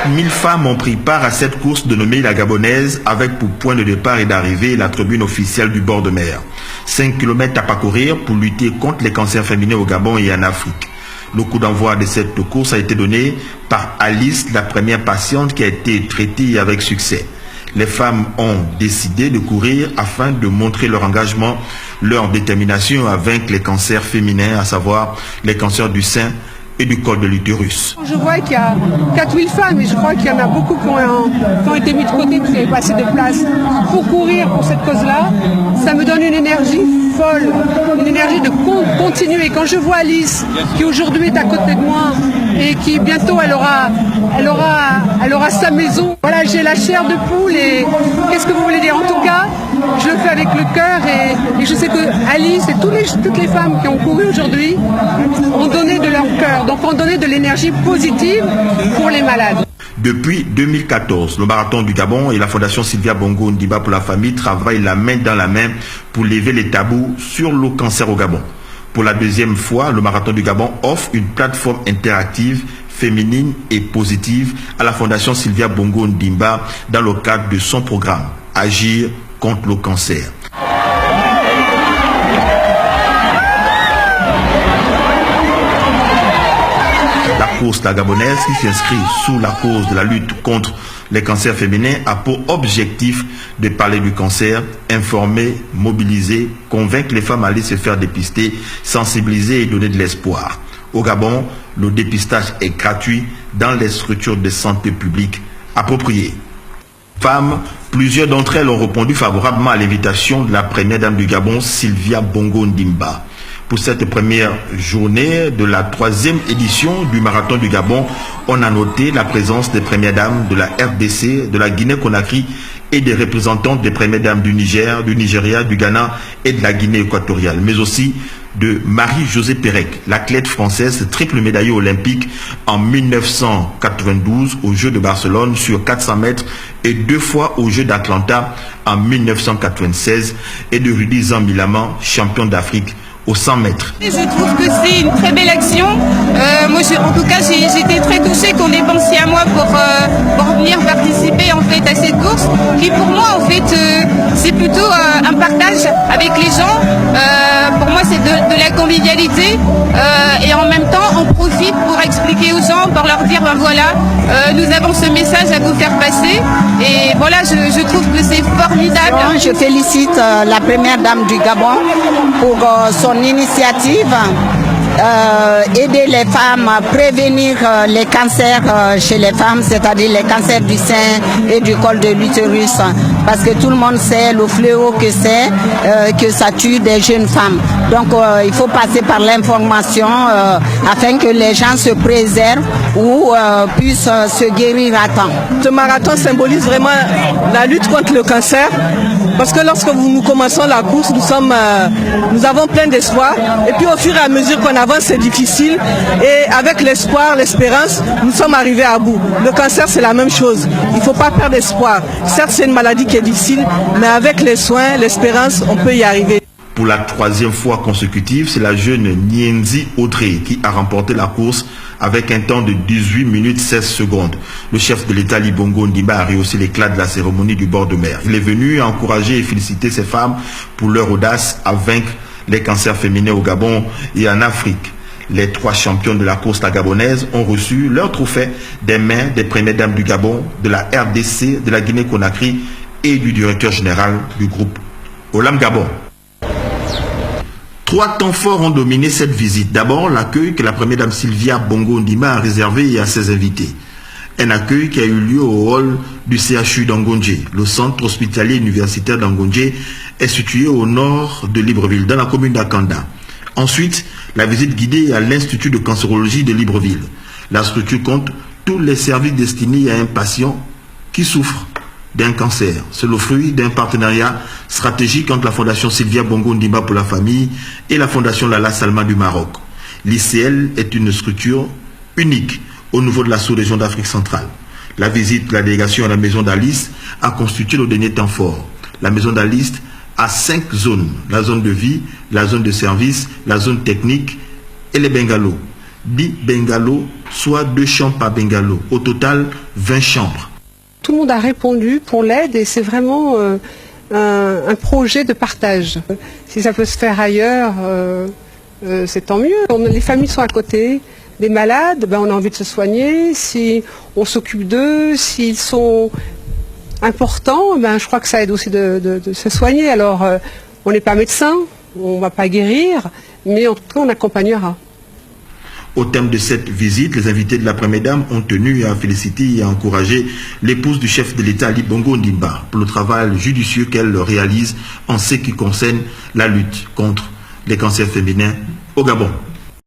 4000 femmes ont pris part à cette course dénommée la Gabonaise, avec pour point de départ et d'arrivée la tribune officielle du bord de mer. 5 km à parcourir pour lutter contre les cancers féminins au Gabon et en Afrique. Le coup d'envoi de cette course a été donné par Alice, la première patiente qui a été traitée avec succès. Les femmes ont décidé de courir afin de montrer leur engagement, leur détermination à vaincre les cancers féminins, à savoir les cancers du sein et du col de l'utérus. Je vois qu'il y a 4000 femmes et je crois qu'il y en a beaucoup qui ont été mis de côté, qui n'avaient pas assez de place pour courir pour cette cause-là. Ça me donne une énergie folle, une énergie de continuer. Quand je vois Alice, qui aujourd'hui est à côté de moi et qui bientôt elle aura sa maison. Voilà, j'ai la chair de poule et qu'est-ce que vous voulez dire? En tout cas, je le fais avec le cœur et je sais que Alice et toutes les femmes qui ont couru aujourd'hui ont donné de leur cœur. Donc on donnait de l'énergie positive pour les malades. Depuis 2014, le Marathon du Gabon et la Fondation Sylvia Bongo Ondimba pour la famille travaillent la main dans la main pour lever les tabous sur le cancer au Gabon. Pour la deuxième fois, le Marathon du Gabon offre une plateforme interactive, féminine et positive à la Fondation Sylvia Bongo Ondimba dans le cadre de son programme « Agir contre le cancer ». La course la gabonaise, qui s'inscrit sous la cause de la lutte contre les cancers féminins, a pour objectif de parler du cancer, informer, mobiliser, convaincre les femmes à aller se faire dépister, sensibiliser et donner de l'espoir. Au Gabon, le dépistage est gratuit dans les structures de santé publique appropriées. Femmes, plusieurs d'entre elles ont répondu favorablement à l'invitation de la première dame du Gabon, Sylvia Bongo Ondimba. Pour cette première journée de la 3e édition du Marathon du Gabon, on a noté la présence des premières dames de la RDC, de la Guinée-Conakry et des représentantes des premières dames du Niger, du Nigeria, du Ghana et de la Guinée équatoriale, mais aussi de Marie-Josée Pérec, l'athlète française triple médaillée olympique en 1992 aux Jeux de Barcelone sur 400 mètres et 2 fois aux Jeux d'Atlanta en 1996 et de Rudy Zambilaman, champion d'Afrique aux 100 mètres. Je trouve que c'est une très belle action. Moi, en tout cas, j'étais très touchée qu'on ait pensé à moi pour venir participer en fait à cette course. Qui pour moi, en fait, c'est plutôt un partage avec les gens. Pour moi, c'est de la convivialité et en même temps, on profite pour expliquer aux gens, pour leur dire, ben voilà, nous avons ce message à vous faire passer. Et voilà, je trouve que c'est formidable. Je félicite la première dame du Gabon pour son initiative, aider les femmes à prévenir les cancers chez les femmes, c'est-à-dire les cancers du sein et du col de l'utérus, parce que tout le monde sait le fléau que c'est, que ça tue des jeunes femmes. Donc il faut passer par l'information afin que les gens se préservent ou puissent se guérir à temps. Ce marathon symbolise vraiment la lutte contre le cancer. Parce que lorsque nous commençons la course, nous avons plein d'espoir. Et puis au fur et à mesure qu'on avance, c'est difficile. Et avec l'espoir, l'espérance, nous sommes arrivés à bout. Le cancer, c'est la même chose. Il ne faut pas perdre espoir. Certes, c'est une maladie qui est difficile, mais avec les soins, l'espérance, on peut y arriver. Pour la 3e fois consécutive, c'est la jeune Nienzi Audrey qui a remporté la course avec un temps de 18 minutes 16 secondes. Le chef de l'État, Ali Bongo Ondimba, a rehaussé l'éclat de la cérémonie du bord de mer. Il est venu encourager et féliciter ces femmes pour leur audace à vaincre les cancers féminins au Gabon et en Afrique. Les 3 champions de la course la gabonaise ont reçu leur trophée des mains des premières dames du Gabon, de la RDC, de la Guinée-Conakry et du directeur général du groupe Olam Gabon. 3 temps forts ont dominé cette visite. D'abord, l'accueil que la première dame Sylvia Bongo Ondimba a réservé à ses invités. Un accueil qui a eu lieu au hall du CHU d'Angondje. Le centre hospitalier universitaire d'Angondje est situé au nord de Libreville, dans la commune d'Akanda. Ensuite, la visite guidée à l'Institut de cancérologie de Libreville. La structure compte tous les services destinés à un patient qui souffre d'un cancer. C'est le fruit d'un partenariat stratégique entre la Fondation Sylvia Bongo Ondimba pour la famille et la Fondation Lala Salma du Maroc. L'ICL est une structure unique au niveau de la sous-région d'Afrique centrale. La visite de la délégation à la maison d'Alice a constitué le dernier temps fort. La maison d'Alice a 5 zones. La zone de vie, la zone de service, la zone technique et les bungalows. 10 bungalows, soit 2 chambres par bungalow. Au total, 20 chambres. Tout le monde a répondu pour l'aide et c'est vraiment un projet de partage. Si ça peut se faire ailleurs, c'est tant mieux. Les familles sont à côté. Des malades, on a envie de se soigner. Si on s'occupe d'eux, s'ils sont importants, je crois que ça aide aussi de se soigner. Alors, on n'est pas médecin, on ne va pas guérir, mais en tout cas, on accompagnera. Au thème de cette visite, les invités de la Première Dame ont tenu à féliciter et à encourager l'épouse du chef de l'État, Ali Bongo Ondimba, pour le travail judicieux qu'elle réalise en ce qui concerne la lutte contre les cancers féminins au Gabon.